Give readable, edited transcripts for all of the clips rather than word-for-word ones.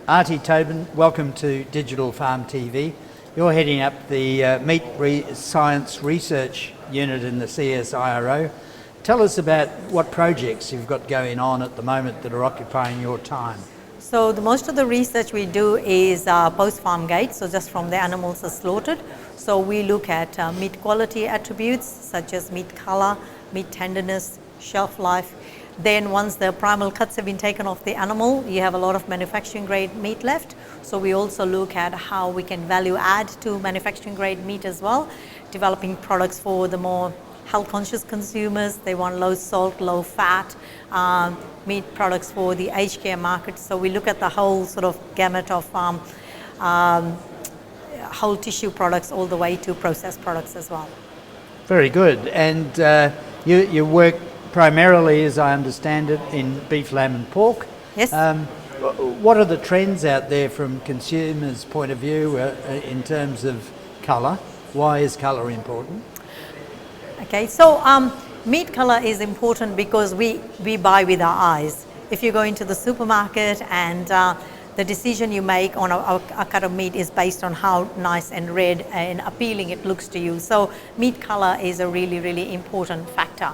Arti Tobin, welcome to Digital Farm TV. You're heading up the Science Research Unit in the CSIRO. Tell us about what projects you've got going on at the moment that are occupying your time. So most of the research we do is post-farm gate, so just from the animals are slaughtered. So we look at meat quality attributes such as meat color, meat tenderness, shelf life. Then once the primal cuts have been taken off the animal, you have a lot of manufacturing grade meat left. So we also look at how we can value add to manufacturing grade meat as well, developing products for the more health conscious consumers. They want low salt, low fat meat products for the aged care market. So we look at the whole sort of gamut of whole tissue products all the way to processed products as well. Very good. And you work primarily, as I understand it, in beef, lamb and pork. Yes. What are the trends out there from consumers' point of view in terms of colour? Why is colour important? Okay, so meat color is important because we buy with our eyes. If you go into the supermarket and the decision you make on a cut of meat is based on how nice and red and appealing it looks to you. So meat color is a really, really important factor.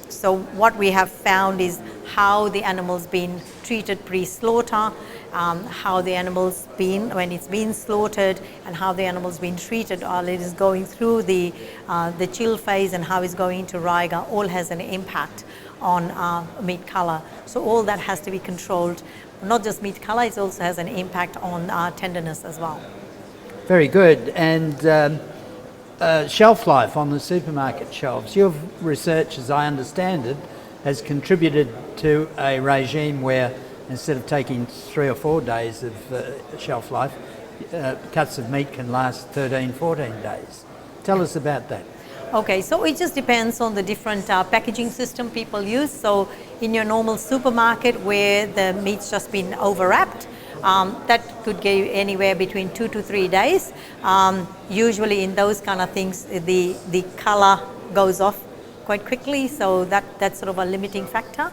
So what we have found is how the animal's been treated pre-slaughter, how the animal's been when it's been slaughtered, and how the animal's been treated while it is going through the chill phase, and how it's going into Riga, all has an impact on meat color. So all that has to be controlled. Not just meat color, it also has an impact on tenderness as well. Very good. And shelf life on the supermarket shelves. Your research, as I understand it, has contributed to a regime where instead of taking 3 or 4 days of shelf life, cuts of meat can last 13, 14 days. Tell us about that. Okay, so it just depends on the different packaging system people use. So in your normal supermarket where the meat's just been overwrapped, that could give anywhere between 2 to 3 days. Usually in those kind of things, the color goes off quite quickly, so that's sort of a limiting factor.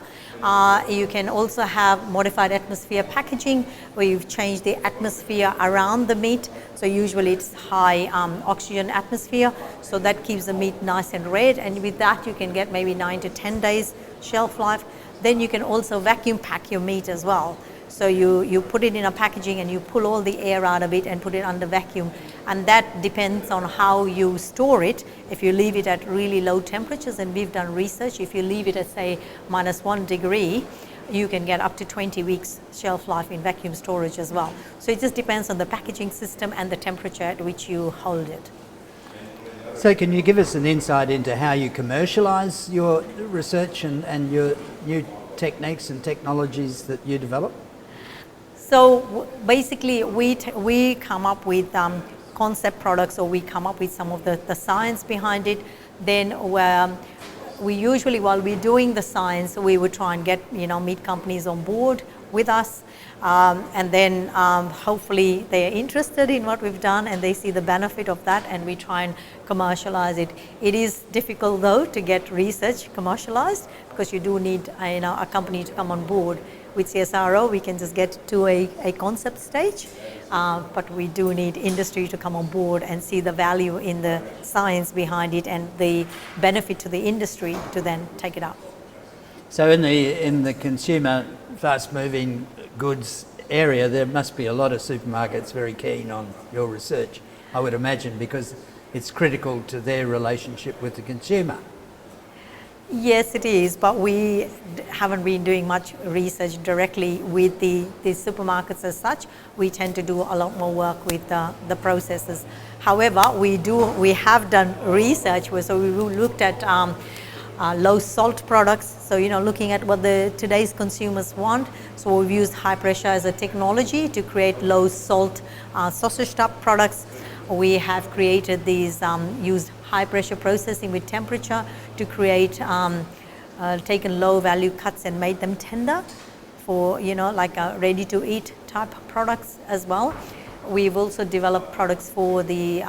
You can also have modified atmosphere packaging where you've changed the atmosphere around the meat. So usually it's high oxygen atmosphere, so that keeps the meat nice and red, and with that you can get maybe 9 to 10 days shelf life. Then you can also vacuum pack your meat as well. So you put it in a packaging and you pull all the air out of it and put it under vacuum. And that depends on how you store it. If you leave it at really low temperatures, and we've done research, if you leave it at say -1 degree, you can get up to 20 weeks shelf life in vacuum storage as well. So it just depends on the packaging system and the temperature at which you hold it. So can you give us an insight into how you commercialise your research and your new techniques and technologies that you develop? So basically we come up with concept products, or we come up with some of the science behind it. Then we usually, while we're doing the science, we would try and get meat companies on board with us, and then hopefully they're interested in what we've done and they see the benefit of that, and we try and commercialize it. It is difficult though to get research commercialized because you do need a company to come on board. With CSIRO, we can just get to a concept stage, but we do need industry to come on board and see the value in the science behind it and the benefit to the industry to then take it up. So in the consumer fast-moving goods area, there must be a lot of supermarkets very keen on your research, I would imagine, because it's critical to their relationship with the consumer. Yes, it is, but we haven't been doing much research directly with the supermarkets as such. We tend to do a lot more work with the processors. However, we have done research so we looked at low salt products. So looking at what today's consumers want. So we've used high pressure as a technology to create low salt sausage top products. We have created these, used high pressure processing with temperature to create, taken low value cuts and made them tender for, like ready to eat type products as well. We've also developed products for the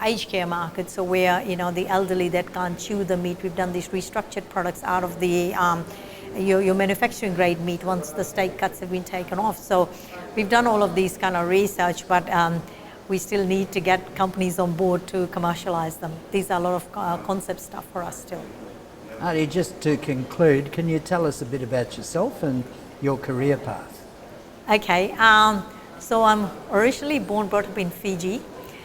aged care market, so where the elderly that can't chew the meat, we've done these restructured products out of the your manufacturing grade meat once the steak cuts have been taken off. So we've done all of these kind of research, but we still need to get companies on board to commercialize them. These are a lot of concept stuff for us still. Aarti, just to conclude, can you tell us a bit about yourself and your career path? Okay, so I'm originally brought up in Fiji.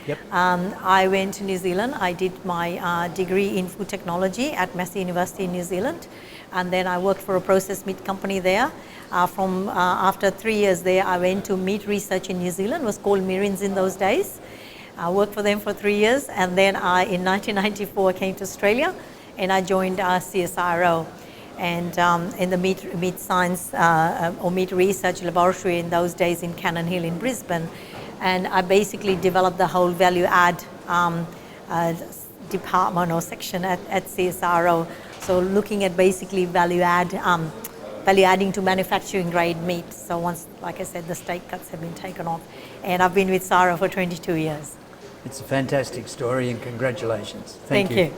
Yep. I went to New Zealand. I did my degree in food technology at Massey University in New Zealand, and then I worked for a processed meat company there. After 3 years there, I went to meat research in New Zealand. It was called Mirins in those days. I worked for them for 3 years, and then in 1994 I came to Australia, and I joined CSIRO, and in the meat science or meat research laboratory in those days in Cannon Hill in Brisbane. And I basically developed the whole value add department or section at CSIRO. So looking at basically value adding to manufacturing grade meat. So once, like I said, the steak cuts have been taken off, and I've been with CSIRO for 22 years. It's a fantastic story, and congratulations. Thank you.